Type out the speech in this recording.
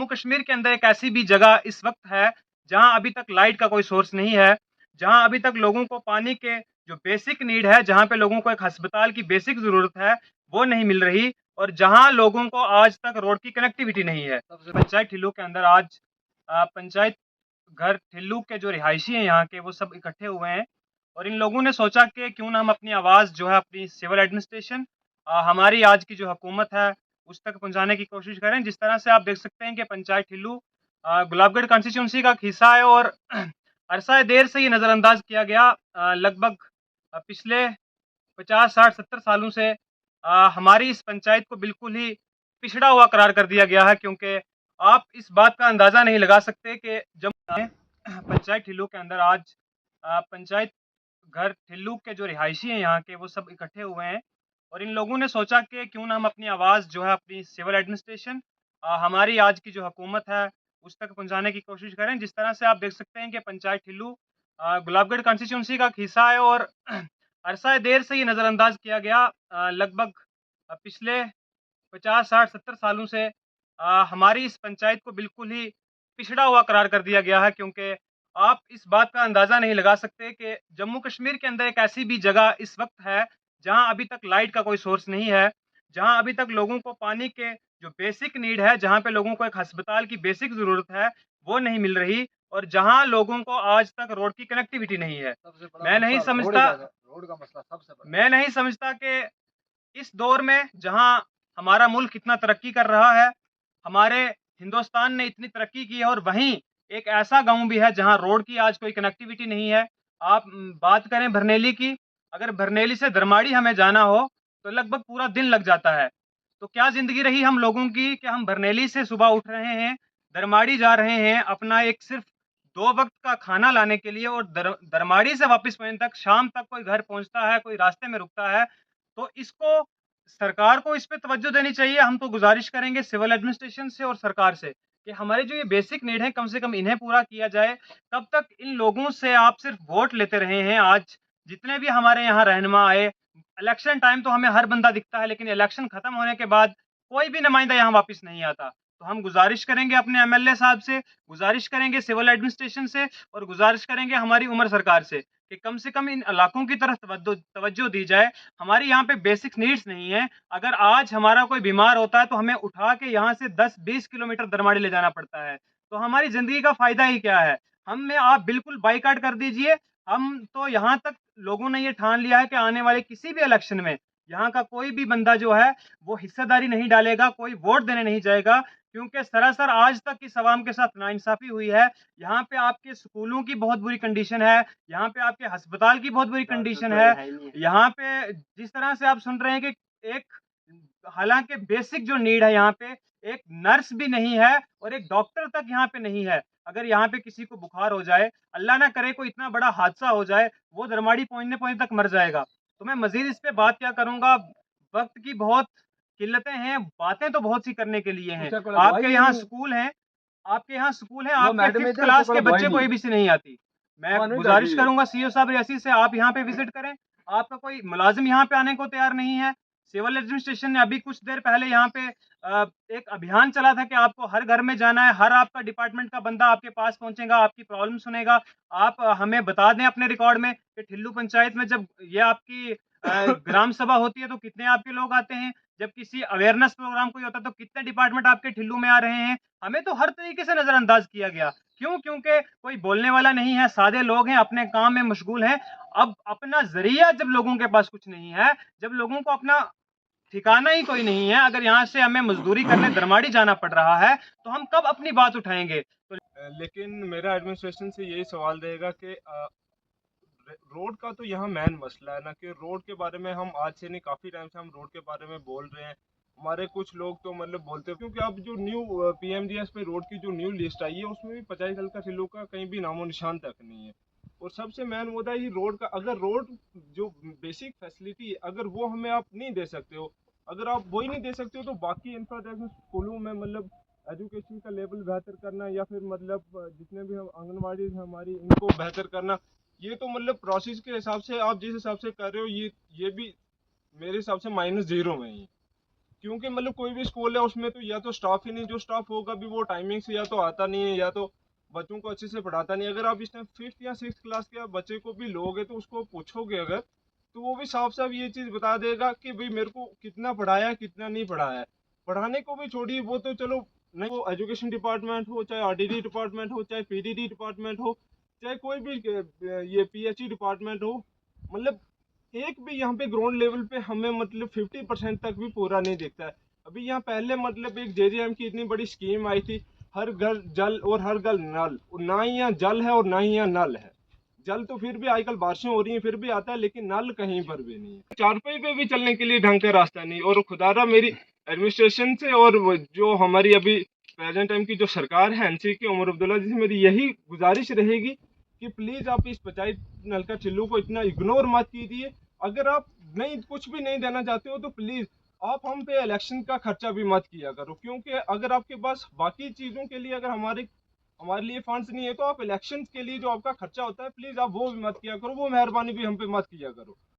जम्मू कश्मीर के अंदर एक ऐसी भी जगह इस वक्त है जहां अभी तक लाइट का कोई सोर्स नहीं है, जहां अभी तक लोगों को पानी के जो बेसिक नीड है, जहां पे लोगों को एक अस्पताल की बेसिक ज़रूरत है, वो नहीं मिल रही और जहां लोगों को आज तक रोड की कनेक्टिविटी नहीं है। पंचायत ठिल्लू के अंदर आज पंचायत घर ठिल्लू के जो रिहायशी हैं यहाँ के, वो सब इकट्ठे हुए हैं और इन लोगों ने सोचा कि क्यों ना हम अपनी आवाज़ जो है अपनी सिविल एडमिनिस्ट्रेशन हमारी आज की जो हुकूमत है उस तक पहुँचाने की कोशिश करें। जिस तरह से आप देख सकते हैं कि पंचायत ठिल्लू गुलाबगढ़ कॉन्स्टिट्यूंसी का एक हिस्सा है और अरसा देर से ये नज़रअंदाज किया गया। लगभग पिछले 50, 60, 70 सालों से हमारी इस पंचायत को बिल्कुल ही पिछड़ा हुआ करार कर दिया गया है, क्योंकि आप इस बात का अंदाज़ा नहीं लगा सकते कि जब पंचायत ठिल्लू के अंदर आज पंचायत घर ठिल्लू के जो रिहायशी हैं यहाँ के, वो सब इकट्ठे हुए हैं और इन लोगों ने सोचा कि क्यों ना हम अपनी आवाज़ जो है अपनी सिविल एडमिनिस्ट्रेशन हमारी आज की जो हुकूमत है उस तक पहुँचाने की कोशिश करें। जिस तरह से आप देख सकते हैं कि पंचायत ठिल्लू गुलाबगढ़ कॉन्स्टिट्यूंसी का एक हिस्सा है और अरसा देर से ये नज़रअंदाज किया गया। लगभग पिछले 50, 60, 70 सालों से हमारी इस पंचायत को बिल्कुल ही पिछड़ा हुआ करार कर दिया गया है, क्योंकि आप इस बात का अंदाज़ा नहीं लगा सकते कि जम्मू कश्मीर के अंदर एक ऐसी भी जगह इस वक्त है जहां अभी तक लाइट का कोई सोर्स नहीं है, जहां अभी तक लोगों को पानी के जो बेसिक नीड है, जहां पे लोगों को एक अस्पताल की बेसिक ज़रूरत है, वो नहीं मिल रही और जहां लोगों को आज तक रोड की कनेक्टिविटी नहीं है। मैं नहीं समझता रोड का मसला सबसे बड़ा। मैं नहीं समझता कि इस दौर में जहां हमारा मुल्क इतना तरक्की कर रहा है, हमारे हिंदुस्तान ने इतनी तरक्की की है और वहीं एक ऐसा गाँव भी है जहां रोड की आज कोई कनेक्टिविटी नहीं है। आप बात करें बरनेली की, अगर बरनेली से दरमाड़ी हमें जाना हो, तो लगभग पूरा दिन लग जाता है। तो क्या ज़िंदगी रही हम लोगों की कि हम बरनेली से सुबह उठ रहे हैं, दरमाड़ी जा रहे हैं, अपना एक सिर्फ़ 2 वक़्त का खाना लाने के लिए और दरमाड़ी से वापस पहुँचने तक, शाम तक कोई घर पहुँचता है, कोई रास्ते में रुकता है। तो इसको सरकार को इस पे तवज्जो देनी चाहिए। हम तो गुज़ारिश करेंगे सिविल एडमिनिस्ट्रेशन से और सरकार से कि हमारे जो ये बेसिक नीड है, कम से कम इन्हें पूरा किया जाए। कब तक इन लोगों से आप सिर्फ़ वोट लेते रहे हैं? आज जितने भी हमारे यहाँ रहनुमा आए, इलेक्शन टाइम तो हमें हर बंदा दिखता है, लेकिन इलेक्शन खत्म होने के बाद कोई भी नुमाइंदा यहाँ वापस नहीं आता। तो हम गुज़ारिश करेंगे अपने एमएलए साहब से, गुज़ारिश करेंगे सिविल एडमिनिस्ट्रेशन से और गुज़ारिश करेंगे हमारी उमर सरकार से कि कम से कम इन इलाकों की तरफ तवज्जो दी जाए। हमारी यहाँ पे बेसिक नीड्स नहीं है। अगर आज हमारा कोई बीमार होता है तो हमें उठा के यहाँ से 10-20 किलोमीटर दरमाड़ी ले जाना पड़ता है। तो हमारी ज़िंदगी का फ़ायदा ही क्या है? हमें आप बिल्कुल बायकॉट कर दीजिए। हम तो यहाँ तक लोगों ने ये ठान लिया है कि आने वाले किसी भी इलेक्शन में यहाँ का कोई भी बंदा जो है वो हिस्सेदारी नहीं डालेगा, कोई वोट देने नहीं जाएगा, क्योंकि सरासर आज तक इस अवाम के साथ नाइंसाफ़ी हुई है। यहाँ पे आपके स्कूलों की बहुत बुरी कंडीशन है, यहाँ पे आपके अस्पताल की बहुत बुरी कंडीशन है। यहाँ पे जिस तरह से आप सुन रहे हैं कि एक हालाँकि बेसिक जो नीड है यहाँ पे, एक नर्स भी नहीं है और एक डॉक्टर तक यहाँ पे नहीं है। अगर यहाँ पे किसी को बुखार हो जाए, अल्लाह ना करे कोई इतना बड़ा हादसा हो जाए, वो दरमाड़ी पहुँचने तक मर जाएगा। तो मैं मज़ीद इस पे बात क्या करूँगा, वक़्त की बहुत किल्लतें हैं, बातें तो बहुत सी करने के लिए हैं। आपके यहाँ स्कूल हैं, आपके 5th क्लास के बच्चे को एबीसी नहीं आती। मैं गुज़ारिश करूँगा सीईओ साहब रियासी से, आप यहाँ पे विज़िट करें। आपका कोई मुलाज़िम यहाँ पे आने को तैयार नहीं है। सिविल एडमिनिस्ट्रेशन ने अभी कुछ देर पहले यहाँ पे एक अभियान चला था कि आपको हर घर में जाना है, हर आपका डिपार्टमेंट का बंदा आपके पास पहुँचेगा, आपकी प्रॉब्लम सुनेगा। आप हमें बता दें अपने रिकॉर्ड में कि ठिल्लू पंचायत में जब ये आपकी ग्राम सभा होती है तो कितने आपके लोग आते हैं? जब किसी अवेयरनेस प्रोग्राम कोई होता है तो कितने डिपार्टमेंट आपके ठिल्लू में आ रहे हैं? हमें तो हर तरीके से नज़रअंदाज किया गया। क्यों? क्योंकि कोई बोलने वाला नहीं है, सादे लोग हैं, अपने काम में मशगूल हैं। अब अपना ज़रिया जब लोगों के पास कुछ नहीं है, जब लोगों को अपना ठिकाना ही कोई नहीं है, अगर यहाँ से हमें मज़दूरी करने दरमाड़ी जाना पड़ रहा है, तो हम कब अपनी बात उठाएँगे? तो लेकिन मेरा एडमिनिस्ट्रेशन से यही सवाल रहेगा कि रोड का तो यहाँ मेन मसला है ना, कि रोड के बारे में हम आज से नहीं, काफ़ी टाइम से हम रोड के बारे में बोल रहे हैं। हमारे कुछ लोग तो मतलब बोलते हैं, क्योंकि अब जो न्यू पीएमजीएस पे रोड की जो न्यू लिस्ट आई है उसमें भी 50 हल्का ठिल्लू का कहीं भी नामो निशान तक नहीं है। और सबसे मेन मुद्दा ही रोड का, अगर रोड जो बेसिक फैसिलिटी है अगर वो हमें आप नहीं दे सकते हो, अगर आप वही नहीं दे सकते हो तो बाकी इंफ्रास्ट्रक्चर स्कूलों में मतलब एजुकेशन का लेवल बेहतर करना या फिर मतलब जितने भी हम आंगनबाड़ी हमारी इनको बेहतर करना, ये तो मतलब प्रोसेस के हिसाब से आप जिस हिसाब से कर रहे हो ये भी मेरे हिसाब से -0 में ही, क्योंकि मतलब कोई भी स्कूल है उसमें तो या तो स्टाफ ही नहीं, जो स्टाफ होगा भी वो टाइमिंग से या तो आता नहीं है या तो बच्चों को अच्छे से पढ़ाता नहीं। अगर आप इस टाइम 5th या 6th क्लास के बच्चे को भी लोगे तो उसको पूछोगे अगर, तो वो भी साफ साफ ये चीज़ बता देगा कि भाई मेरे को कितना पढ़ाया कितना नहीं पढ़ाया है। पढ़ाने को भी छोड़िए, वो तो चलो नहीं, वो एजुकेशन डिपार्टमेंट हो, चाहे आरडीडी डिपार्टमेंट हो, चाहे पीडीडी डिपार्टमेंट हो, चाहे कोई भी ये पीएचई डिपार्टमेंट हो, मतलब एक भी यहाँ पे ग्राउंड लेवल पे हमें मतलब 50% तक भी पूरा नहीं दिखता है। अभी यहाँ पहले मतलब एक जेजेएम की इतनी बड़ी स्कीम आई थी, हर घर जल और हर घर नल, और ना ही यहाँ जल है और ना ही यहाँ नल है। जल तो फिर भी आजकल बारिशें हो रही हैं फिर भी आता है, लेकिन नल कहीं पर भी नहीं है। चारपाई पे भी चलने के लिए ढंग का रास्ता नहीं। और खुदारा मेरी एडमिनिस्ट्रेशन से और जो हमारी अभी प्रेजेंट टाइम की जो सरकार है एनसी की, उमर अब्दुल्ला जी से मेरी यही गुजारिश रहेगी कि प्लीज आप इस पंचायत नलका टिल्लू को इतना इग्नोर मत कीजिए। अगर आप नहीं कुछ भी नहीं देना चाहते हो तो प्लीज आप हम पे इलेक्शन का खर्चा भी मत किया करो, क्योंकि अगर आपके पास बाकी चीजों के लिए अगर हमारे हमारे लिए फंड्स नहीं है तो आप इलेक्शन के लिए जो आपका खर्चा होता है प्लीज आप वो भी मत किया करो, वो मेहरबानी भी हम पे मत किया करो।